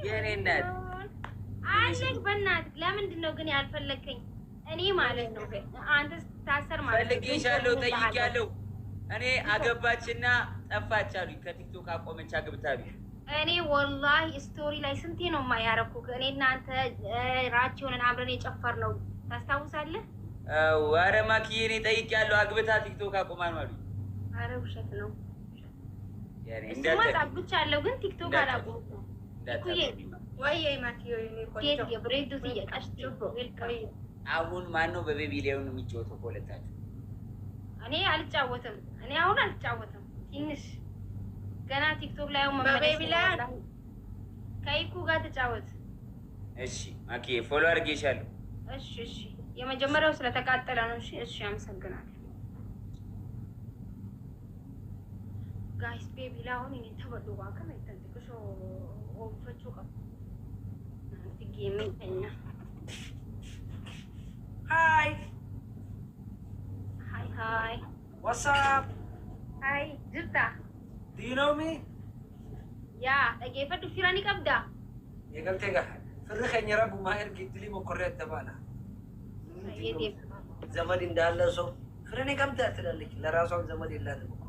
የኔ እናት አለክ በእናትህ ለምንድን ነው ግን ያልፈለከኝ? እኔ ማለት ነው አንተ ታሰር ማለት ነው። ፈልጌሻለሁ፣ ጠይቄያለሁ። እኔ አገባችና ጠፋች አሉኝ። ከቲክቶክ አቆመች አግብታቢ። እኔ ወላሂ ስቶሪ ላይ ስንቴ ነው የማያረኩህ? እኔ እናንተ ራች ሆነን አብረን የጨፈርነው ታስታውሳለህ? ኧረ ማክዬ እኔ ጠይቄያለሁ። አግብታ ቲክቶክ አቆማ ነው አሉኝ። ኧረ ውሸት ነው። እሱማ አግብቻለሁ ግን ቲክቶክ አላቆምኩም። አሁን ማን ነው በቤቢ ሊሆን የሚጫወተው? ከሁለታችሁ እኔ አልጫወትም። እኔ አሁን አልጫወትም። ትንሽ ገና ቲክቶክ ላይ በቤቢ ላይ ከይኩ ጋር ተጫወት። እሺ ማኪ ፎሎ አድርጌሻለሁ። እሺ እሺ። የመጀመሪያው ስለተቃጠለ ነው። እሺ እሺ። አመሰግናለሁ ጋይስ። ቤቢ ላይ አሁን እኔ ተበሉ ባከም አይተንጥቅሾ ኦፈቹ ቀም Hi. Hi, hi. What's up? Hi, Jirta. Do you know me? Yeah, dhaggeeffadhu firani qabda. Eegaltee gaha. Firri keenya rabbu maa ergiittili mokorree adda baana. ዘመድ እንዳለ ሰው ፍሬኔ ቀምታ ትላለች። ለራሷም ዘመድ የላትም እኮ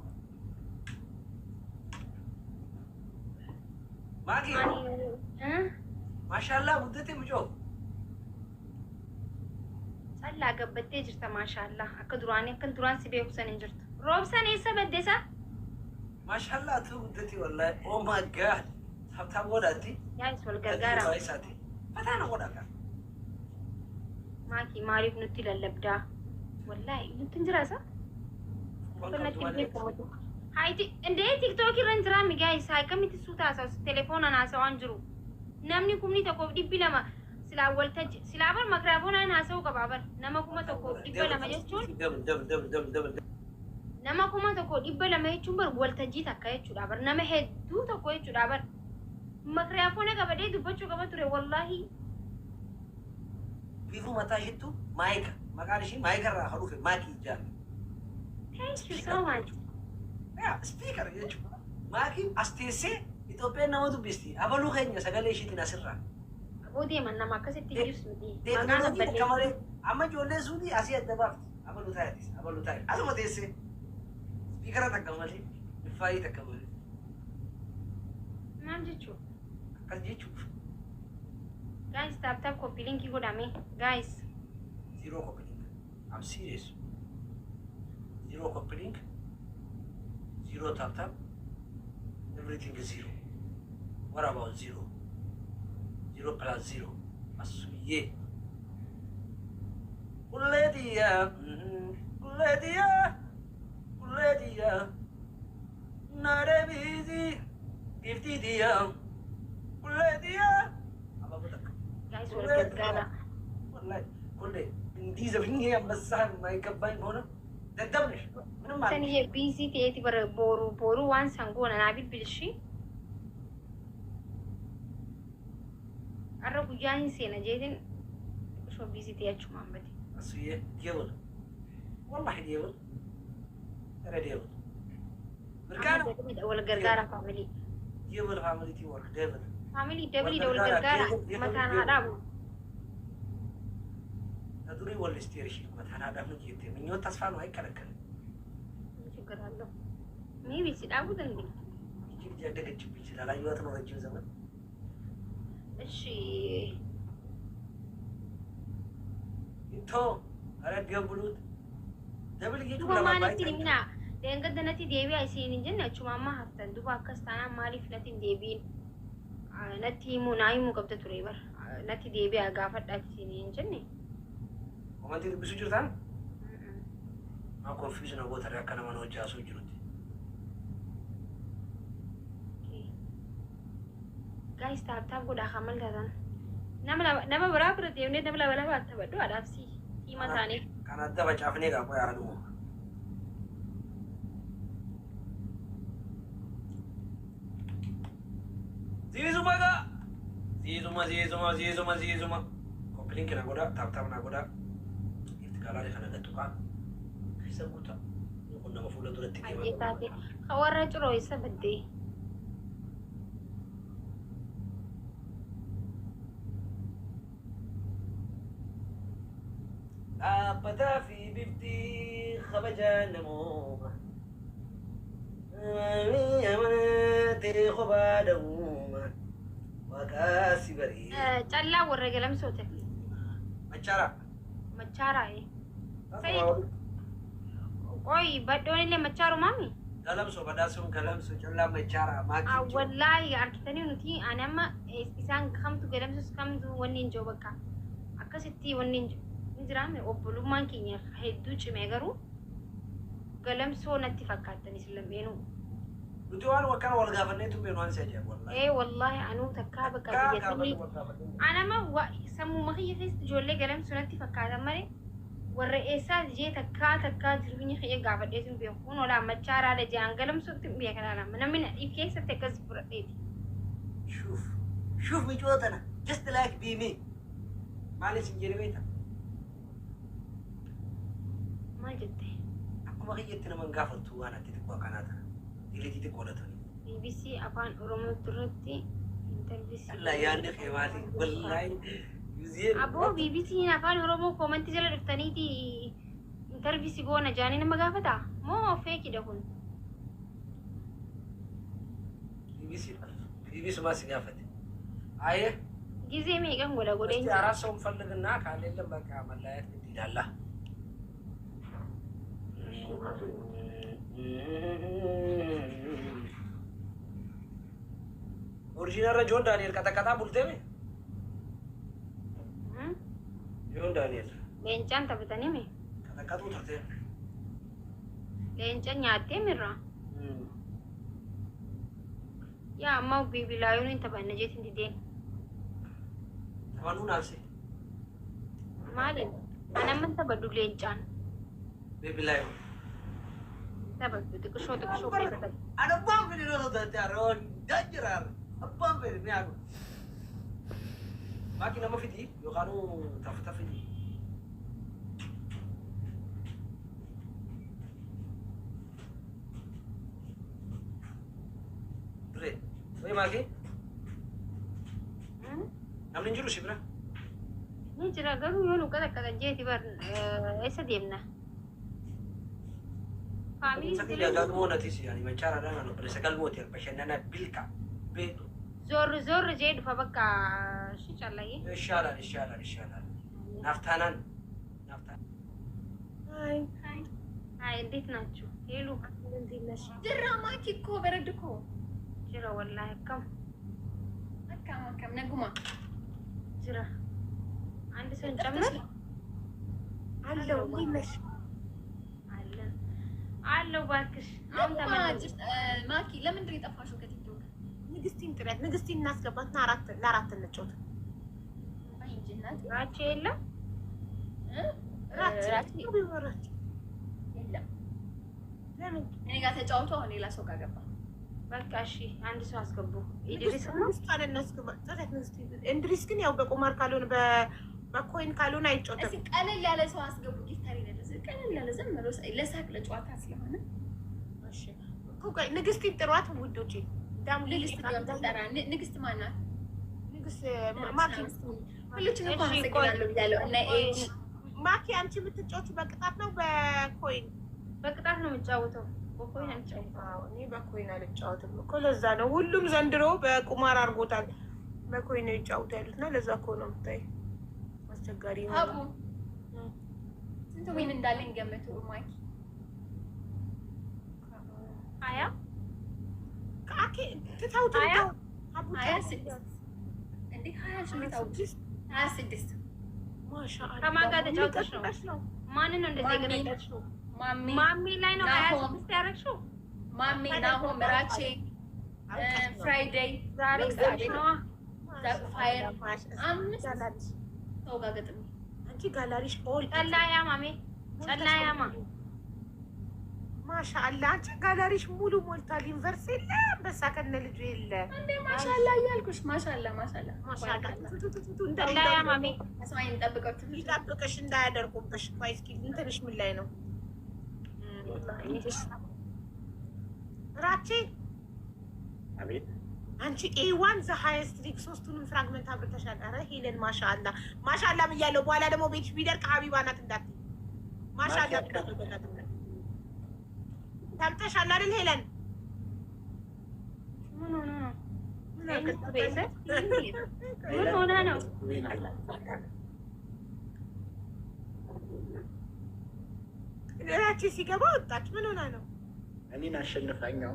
ማኪ ማሻአላ ሙደቴ ምጮ ሰላ ገበቴ ጅርተ ማሻአላ አከ ዱራን ሲቤኩ ሰን እንጅርት ሮብሰን የሰበደሳ ማሻአላ ቱ ሙደቴ ወላሂ ኦ ማይ ጋድ ታብታብ ወዳቲ ያይስ ወልገርጋራ አይሳቲ ፈታና ወዳካ ማኪ ማሪፍ ኑቲ ለለብዳ ወላሂ እንትንጅራሳ ሃይቲ እንዴ ቲክቶክ ይረንጅራ ሚጋይስ ሃይከሚት ሱታሳ ቴሌፎን አናሳው አንጅሩ namni kumni tokko dhibbi lama sila waltaj sila bar makrafoona haasa'u qaba bar nama kuma tokko dhibba lama jechuun nama kuma tokko dhibba lama jechuun bar waltajjii takka jechuudha bar nama hedduu tokko jechuudha bar makrafoona qabadee dubbachuu qaba ture wallahi bifu mataa hittu maayika maqaan ishii maayika irraa haruufe maakii jaan thank you so much speaker jechuudha maakii as teessee Itoophiyaan nama dubbisti. Abaluu keenya sagalee ishiitiin asirraa. Aboodii man nama akkasitti jirtu miti. Maqaan ballee. Amma ijoollee suutii asii adda baafti. Abaluu taayatis. Abaluu taayat. Asuma teessee. Spiikara takka malee. Ifaayii takka malee. Maal jechuudha? Akkas jechuudha. Guys, taap copy link godhame. Guys. Zero copy link. I'm serious. Zero copy link. Zero tap. Everything is zero. What about zero? Zero plus zero. Asuye. Kuledia. Kuledia. Kuledia. Nare busy. 50 dia. Kuledia. Apa betul? Guys, welcome gara. Wallahi. Kulle. Indi zabinnya yang besar naik ke bank mana? Dadamnya. Sani busy teeti bar boru wan sangona nabil bilshi arra gujan sena jedin sho busy teechu mambati asuye gebel wallahi gebel ara gebel berkana wal gargara family gebel family ti work gebel family debli wal gargara matan hadabu aduri wal istirishi matan hadabu jete minyo tasfa no ay kalakal ገራለሁ ሜቢ ሲዳቡት እንዴ እቺ ያደገችብኝ ይችላል አዩት ነው ረጅም ዘመን እሺ እንቶ አረድ ገብሉት ደብል ይጭ ማለት ሚና ደንገደነቲ ዴቢ አይሲን እንጀነ ቹማማ ሀፍተን ዱባ ከስታና ማሊፍ ነቲ ዴቢን ነቲ ሙናይሙ ቀብተ ቱሬበር ነቲ ዴቢ አጋፈዳች ሲን እንጀነ ኮመንት ቢሱ ጅርታን confusion about the kind of knowledge as we do. Guys, tap good hamal dan. Nama berapa berarti? Ini nama berapa? Tapi dua ada sih. Ima tani. Karena ada baca apa nih apa ya aduh. Zizuma ga. Zizuma. Komplain kena goda, tap nagoda. Itu kalau ada kana ketukan. Sebuta, aku nama full tu letik. Aje tadi, kawan rancuro isa berde. dhaabbataa fi bifti kabajaan namooma amanatee kophaa dhabuuma waaqaa si barii callaa warra galamsoote machaara ቆይ baddoon illee machaaru maami galamsoo badhaasuun galamsoo callaa machaara maakii wallaahi arkitanii nuti ani amma isaan kamtu galamsus kamtu wanni hin jiru bakka akkasitti wanni hin jiraame obbolummaan keenya hedduu cimee garuu galamsoo natti fakkaatan islameenu nuti waan wakkana wal gaafanneetu beenu waan si ajaa'ibu wallaahi wallaahi anuu takkaa bakka biyyatanii anama sammuu makiyya keessa ijoollee galamsoo natti fakkaatan malee warra eessaa jee takkaa jirunya kiyya gaafadheetu beeku kun olaa machaaraadha jaan galamsootti beeka laalama namni nadhiif keessatti akkas fudhadheeti شوف مجوطنا just like be me معلش نجري بيتا ما جدي أكو ما خيجتنا من قافل توانا تتقوى قناتها اللي تتقوى لتوني BBC أبان أورومو ترتي انترفيسي لا يا نخي مالي والله أبو BBC أبان أورومو كومنتي جل رفتني دي انترفيسي قوانا جاني نما قافتا مو فيكي دهون BBC ما سقافت አየህ ጊዜ የሚገም ወደ ጎደኝ አራት ሰው ፈልግና ካለለም በቃ መላየት ግድ ይላል። ኦሪጂናል ጆን ዳንኤል ቀጠቀጣ ቡልቴሜ ጆን ዳንኤል ሌንጫን ተብተኔ ሜ ቀጠቀጡ ተርቴ ሌንጫን ያቴ ምራ ያ ማው ቢቢላዩን ተባነጀት እንዲዴን Wanun alse. Malin, ana man tabadu lencan. Baby live. Tabadu tikso kaya. Ada bang video lo taron dajerar. Abang video ni aku. Makin nama fiti, yo kanu tafta fiti. Bre, wei maki? namni jiru sibra ni jira garu yo luka takka jeeti bar esa demna family sakila galmo natisi yani manchara dana no presa galmo ti bashanana bilka bedo zor jeedu fa bakka shi challaye inshallah naftanan hai እንዴት ናችሁ ሄሉ እንዴት ነሽ ድራማኪ እኮ በረድኮ ጅራ ወላሂ ከም ነጉማ ጅራ አንድ ሰው እንጨምር አለው ይመሽ አለው ባክሽ አሁን ተመለስ ማኪ ለምንድን ነው የጠፋሽው ከቲክቶክ ንግስቲን ጥረት ንግስቲን እናስገባትና ለአራት እንጫወት አይ ጅናት ራቼ የለም ራቼ የለም ለምን እኔ ጋር ተጫውቶ አሁን ሌላ ሰው ጋር ገባ በቃ እሺ አንድ ሰው አስገቡ ኢድሪስ ነው እናስገባ ጥረት ንግስቲን እንድሪስ ግን ያው በቁማር ካልሆነ በኮይን ካልሆነ አይጫወትም እስኪ ቀለል ያለ ሰው አስገቡ ጊታሪ ለለዘ ቀለል ያለ ዝም ብሎ ለሳቅ ለጨዋታ ስለሆነ እሺ ኮይ ንግስቲን ጥሯት ውዶቼ ዳም ንግስት ተጠራ ንግስት ማናት ንግስት ማኪ ሁሉንም እንኳን አስገባለሁ ያለው እና ኤጅ ማኪ አንቺ የምትጫወቱ በቅጣት ነው በኮይን በቅጣት ነው የምጫወተው በኮይን አንጫወተው እኔ በኮይን አልጫወትም እኮ ለዛ ነው ሁሉም ዘንድሮ በቁማር አድርጎታል በኮይን ነው ይጫወቱ ያሉትና ለዛ እኮ ነው የምታይ አስቸጋሪ ነው አቡ ስንት ዊን እንዳለኝ ገመቱ ማኪ አያ ካኪ ትታውት ነው አቡ 26 እንዴ 26 ማሻአላ ከማን ጋር ተጫውተሽ ነው ማንን ነው እንደዚህ ገለጠሽ ነው ማሚ ላይ ነው 26 ያረግሽው ማሚ ናሆም ራቼ ፍራይዴይ ዛሬ ነው ፋየር አምስት ሰው ጋር ገጥሜ አንቺ ጋላሪሽ ኦል ጸላያ ማሜ ጸላያ ማሻአላ አንቺ ጋላሪሽ ሙሉ ሞልቷል ዩኒቨርስ የለ በሳ ከነ ልጁ የለ እንዴ ማሻአላ እያልኩሽ ማሻአላ ጸላያ ማሜ አስማኝ ይጠብቅሽ እንዳያደርጉብሽ ቆይ እስኪ እንትንሽ ምን ላይ ነው ራቼ አቤት አንቺ ኤዋን ዘ ሃይስት ሊግ ሶስቱንም ፍራግመንት አብርተሻል። ኧረ ሄለን ማሻአላ ብያለሁ። በኋላ ደግሞ ቤትሽ ቢደርቅ ሀቢባ ናት እንዳትዪ ማሻአላ ታምተሻል አይደል ሄለን? ምን ሆነ ነው? ምን ሆነ ነው? እራቺ ሲገባ ወጣች። ምን ሆነ ነው? እኔን አሸንፋኛው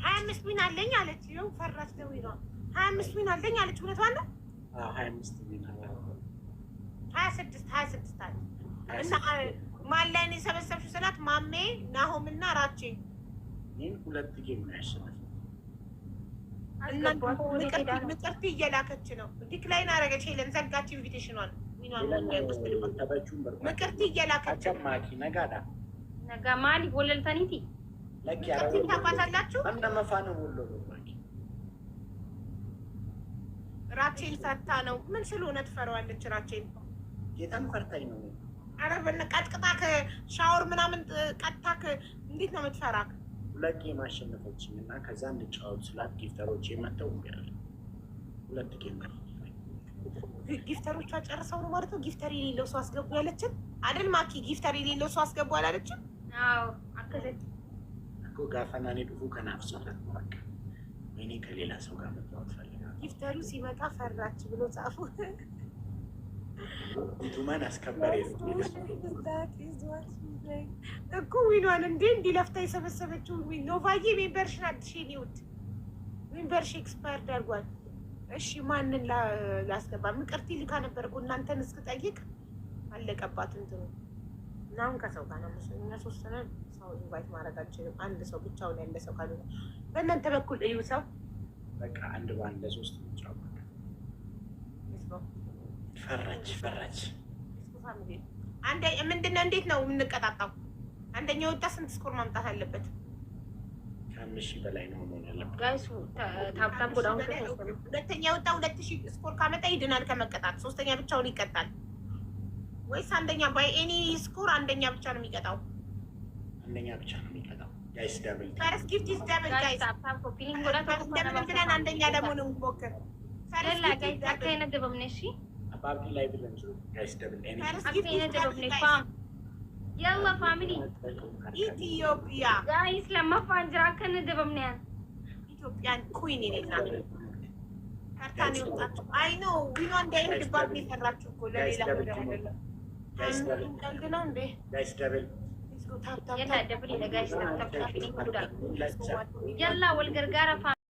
25 ዊን አለኝ አለች። ይኸው ፈራች ነው ነው 25 ዊን አለኝ አለች። እውነቷን ነው። 25 ዊን አለ 26 አለ እና ማን ላይ ነው የሰበሰብሽው ስላት ማሜ ናሆም እና ራቼ እኔን 2 ጌም ነው ያሸነፈው። እና ምጥርቲ እየላከች ነው። ዲክላይን አደረገች። ሄለን ዘጋች ኢንቪቴሽኗን። ምቅርቲ እየላከች ማኪ ነጋዳ ነጋ ማሊ ወለልተኒቲ ለኪ ምቅርቲ ታውቃታላችሁ? እንደመፋነ ወሎ ማኪ ራቼን ፈርታ ነው። ምን ስለሆነ ትፈራዋለች ራቼን? ጌታን ፈርታኝ ነው። ኧረ ቀጥቅጣክ ሻወር ምናምን ቀጥታክ እንዴት ነው የምትፈራክ? 2 ጌም አሸነፈችኝ እና ከዛ እንድጫወት ስላት ጊፍተሮች የመተው ያለ 2 ጌም ነው። ጊፍተሮቿ ጨርሰው ነው ማለት ነው። ጊፍተር የሌለው ሰው አስገቡ ያለችን አይደል ማኪ? ጊፍተር የሌለው ሰው አስገቡ አላለችም? አዎ አከዘት እኮ ጋፈናኔ ድፉ ከናፍሰላት ማካ እኔ ከሌላ ሰው ጋር መጣው ፈልጋለሁ። ጊፍተሩ ሲመጣ ፈራች ብሎ ጻፉ። ቱማን አስከባሪ እኮ ዊኗን እንዴ እንዲለፍታ የሰበሰበችው ዊን ኖቫዬ ሜምበርሽን አድሽን ይውት ሜምበርሽ ኤክስፓየርድ አድርጓል። እሺ ማንን ላስገባ? ምቅርቲ ልካ ነበር እኮ እናንተን እስክጠይቅ አለቀባት እንትኑ እና አሁን ከሰው ጋር ነው እኛ 3 ነን። ሰው ኢንቫይት ማድረግ አልችልም። አንድ ሰው ብቻውን ያለ ሰው ካልሆነ በእናንተ በኩል እዩ። ሰው በቃ አንድ ባንድ 3 ብቻው ፈራች አንዴ ምንድነው? እንዴት ነው የምንቀጣጣው? አንደኛ ወጣ ስንት ስኮር ማምጣት አለበት? ከ5000 በላይ ነው መሆን ያለበት ጋይሱ ታብታብ ጎዳው። ሁለተኛ ወጣ 2000 ስኮር ካመጣ ይድናል ከመቀጣት። ሶስተኛ ብቻውን ይቀጣል ወይስ አንደኛ ባይ ኤኒ ስኮር አንደኛ ብቻ ነው የሚቀጣው? አንደኛ ብቻ ነው የሚቀጣው። ጋይስ ደብል ፈርስት ጊፍት ኢዝ ደብል ጋይስ። ታብታብ ኮፒሊንግ ጎዳ ደብል ብለን አንደኛ ደግሞ ነው ሞከር ፈርስት ጋይስ አከይነ ደበምነሺ አባቢ ላይ ብለን ጋይስ ደብል ኤኒ አከይነ ደበምነ ፋም ያላ ፋሚሊ ኢትዮጵያ ጋይስ ለማፋንጅራ ከነ ደበምነ ኢትዮጵያን ኩዊን ይልና ካርታን ይወጣችሁ። አይ ኖ ዊኖ እንዳይሄድባት ነው የፈራችሁ እኮ ለሌላ ነገር አይደለም። ጋይስ ደብል يلا دبلي لقاش تفتح فيني كودا يلا والقرقارة